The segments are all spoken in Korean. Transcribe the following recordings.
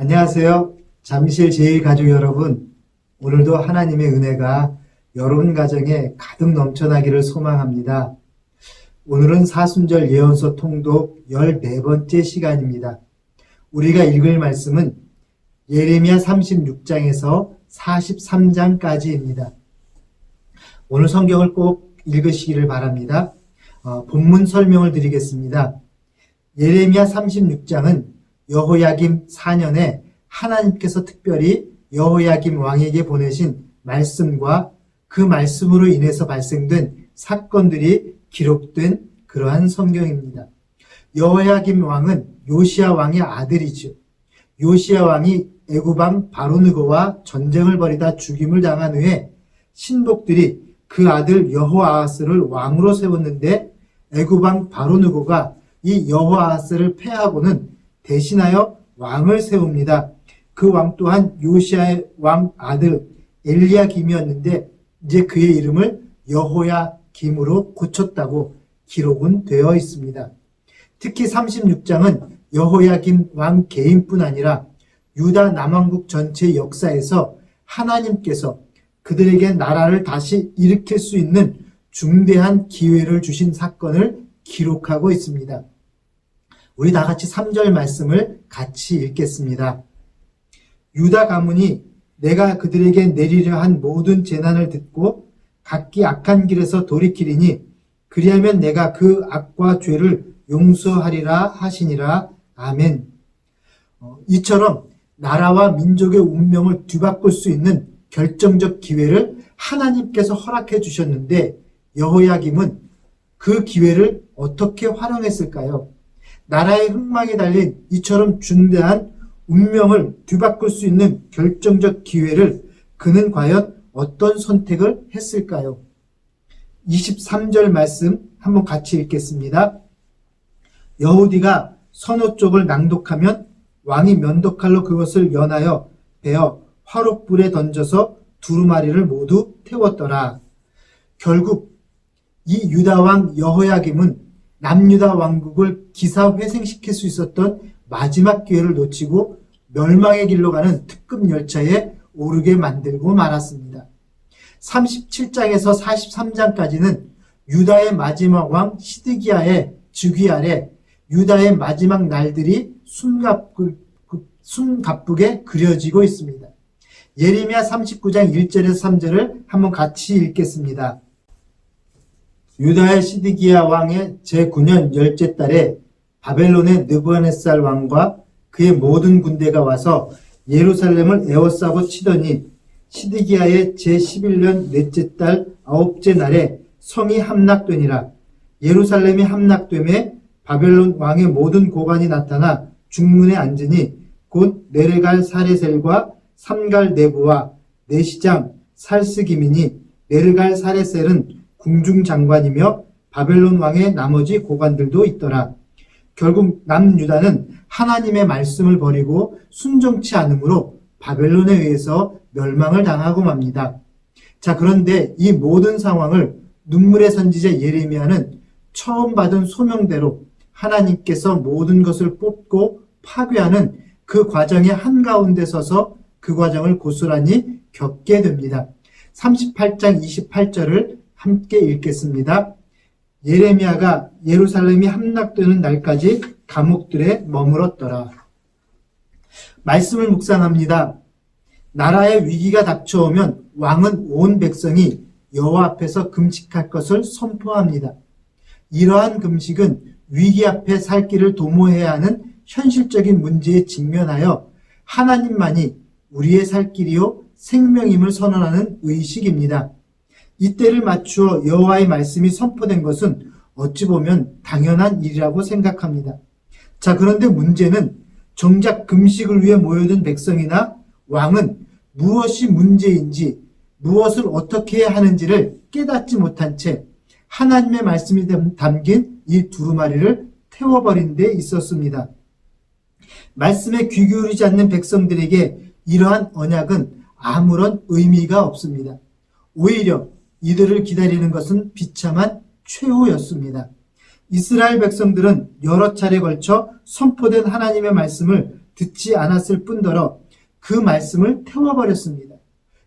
안녕하세요. 잠실 제일가족 여러분. 오늘도 하나님의 은혜가 여러분 가정에 가득 넘쳐나기를 소망합니다. 오늘은 사순절 예언서 통독 14번째 시간입니다. 우리가 읽을 말씀은 예레미야 36장에서 43장까지입니다. 오늘 성경을 꼭 읽으시기를 바랍니다. 본문 설명을 드리겠습니다. 예레미야 36장은 여호야김 4년에 하나님께서 특별히 여호야김 왕에게 보내신 말씀과 그 말씀으로 인해서 발생된 사건들이 기록된 그러한 성경입니다. 여호야김 왕은 요시야 왕의 아들이죠. 요시야 왕이 애굽왕 바로느고와 전쟁을 벌이다 죽임을 당한 후에 신복들이 그 아들 여호아하스를 왕으로 세웠는데 애굽왕 바로느고가 이 여호아하스를 패하고는 대신하여 왕을 세웁니다. 그 왕 또한 요시야의 왕 아들 엘리야김이었는데 이제 그의 이름을 여호야김으로 고쳤다고 기록은 되어 있습니다. 특히 36장은 여호야김 왕 개인뿐 아니라 유다 남왕국 전체 역사에서 하나님께서 그들에게 나라를 다시 일으킬 수 있는 중대한 기회를 주신 사건을 기록하고 있습니다. 우리 다 같이 3절 말씀을 같이 읽겠습니다. 유다 가문이 내가 그들에게 내리려 한 모든 재난을 듣고 각기 악한 길에서 돌이키리니 그리하면 내가 그 악과 죄를 용서하리라 하시니라. 아멘. 이처럼 나라와 민족의 운명을 뒤바꿀 수 있는 결정적 기회를 하나님께서 허락해 주셨는데 여호야김은 그 기회를 어떻게 활용했을까요? 나라의 흥망에 달린 이처럼 중대한 운명을 뒤바꿀 수 있는 결정적 기회를 그는 과연 어떤 선택을 했을까요? 23절 말씀 한번 같이 읽겠습니다. 여후디가 선호 쪽을 낭독하면 왕이 면도칼로 그것을 연하여 베어 화롯불에 던져서 두루마리를 모두 태웠더라. 결국 이 유다왕 여호야김은 남유다 왕국을 기사회생시킬 수 있었던 마지막 기회를 놓치고 멸망의 길로 가는 특급 열차에 오르게 만들고 말았습니다. 37장에서 43장까지는 유다의 마지막 왕 시드기야의 즉위 아래 유다의 마지막 날들이 숨가쁘게 그려지고 있습니다. 예레미야 39장 1절에서 3절을 한번 같이 읽겠습니다. 유다의 시드기야 왕의 제9년 열째 달에 바벨론의 느부갓네살 왕과 그의 모든 군대가 와서 예루살렘을 에워싸고 치더니 시드기야의 제11년 넷째 달 아홉째 날에 성이 함락되니라. 예루살렘이 함락되매 바벨론 왕의 모든 고관이 나타나 중문에 앉으니 곧 네르갈 사레셀과 삼갈 네부와 내시장 살스기민이 네르갈 사레셀은 궁중장관이며 바벨론 왕의 나머지 고관들도 있더라. 결국 남유다는 하나님의 말씀을 버리고 순종치 않으므로 바벨론에 의해서 멸망을 당하고 맙니다. 자, 그런데 이 모든 상황을 눈물의 선지자 예레미야는 처음 받은 소명대로 하나님께서 모든 것을 뽑고 파괴하는 그 과정의 한가운데 서서 그 과정을 고스란히 겪게 됩니다. 38장 28절을 함께 읽겠습니다. 예레미야가 예루살렘이 함락되는 날까지 감옥들에 머물었더라. 말씀을 묵상합니다. 나라의 위기가 닥쳐오면 왕은 온 백성이 여호와 앞에서 금식할 것을 선포합니다. 이러한 금식은 위기 앞에 살 길을 도모해야 하는 현실적인 문제에 직면하여 하나님만이 우리의 살 길이요 생명임을 선언하는 의식입니다. 이때를 맞추어 여호와의 말씀이 선포된 것은 어찌 보면 당연한 일이라고 생각합니다. 자, 그런데 문제는 정작 금식을 위해 모여든 백성이나 왕은 무엇이 문제인지 무엇을 어떻게 해야 하는지를 깨닫지 못한 채 하나님의 말씀이 담긴 이 두루마리를 태워버린 데 있었습니다. 말씀에 귀 기울이지 않는 백성들에게 이러한 언약은 아무런 의미가 없습니다. 오히려 이들을 기다리는 것은 비참한 최후였습니다. 이스라엘 백성들은 여러 차례 걸쳐 선포된 하나님의 말씀을 듣지 않았을 뿐더러 그 말씀을 태워버렸습니다.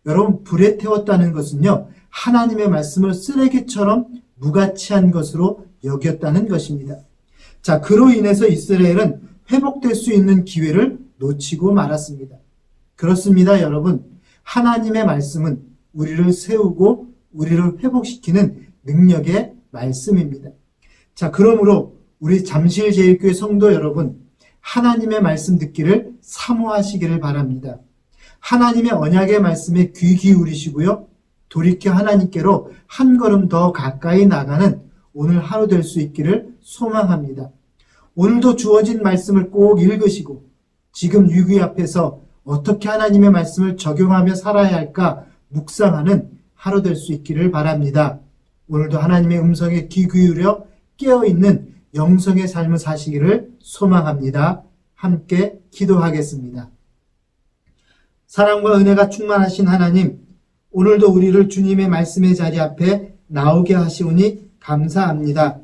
여러분, 불에 태웠다는 것은요, 하나님의 말씀을 쓰레기처럼 무가치한 것으로 여겼다는 것입니다. 자, 그로 인해서 이스라엘은 회복될 수 있는 기회를 놓치고 말았습니다. 그렇습니다, 여러분. 하나님의 말씀은 우리를 세우고 우리를 회복시키는 능력의 말씀입니다. 자, 그러므로 우리 잠실제일교회 성도 여러분, 하나님의 말씀 듣기를 사모하시기를 바랍니다. 하나님의 언약의 말씀에 귀 기울이시고요, 돌이켜 하나님께로 한 걸음 더 가까이 나가는 오늘 하루 될 수 있기를 소망합니다. 오늘도 주어진 말씀을 꼭 읽으시고 지금 위기 앞에서 어떻게 하나님의 말씀을 적용하며 살아야 할까 묵상하는 하루 될 수 있기를 바랍니다. 오늘도 하나님의 음성에 귀 기울여 깨어있는 영성의 삶을 사시기를 소망합니다. 함께 기도하겠습니다. 사랑과 은혜가 충만하신 하나님, 오늘도 우리를 주님의 말씀의 자리 앞에 나오게 하시오니 감사합니다.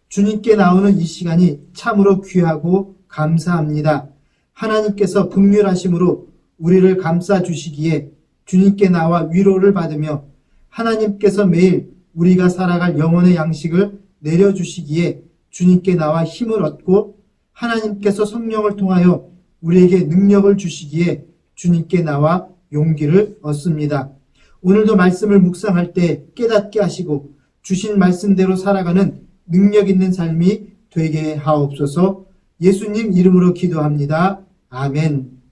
주님께 나오는 이 시간이 참으로 귀하고 감사합니다. 하나님께서 긍휼하심으로 우리를 감싸주시기에 주님께 나와 위로를 받으며 하나님께서 매일 우리가 살아갈 영혼의 양식을 내려주시기에 주님께 나와 힘을 얻고 하나님께서 성령을 통하여 우리에게 능력을 주시기에 주님께 나와 용기를 얻습니다. 오늘도 말씀을 묵상할 때 깨닫게 하시고 주신 말씀대로 살아가는 능력 있는 삶이 되게 하옵소서. 예수님 이름으로 기도합니다. 아멘.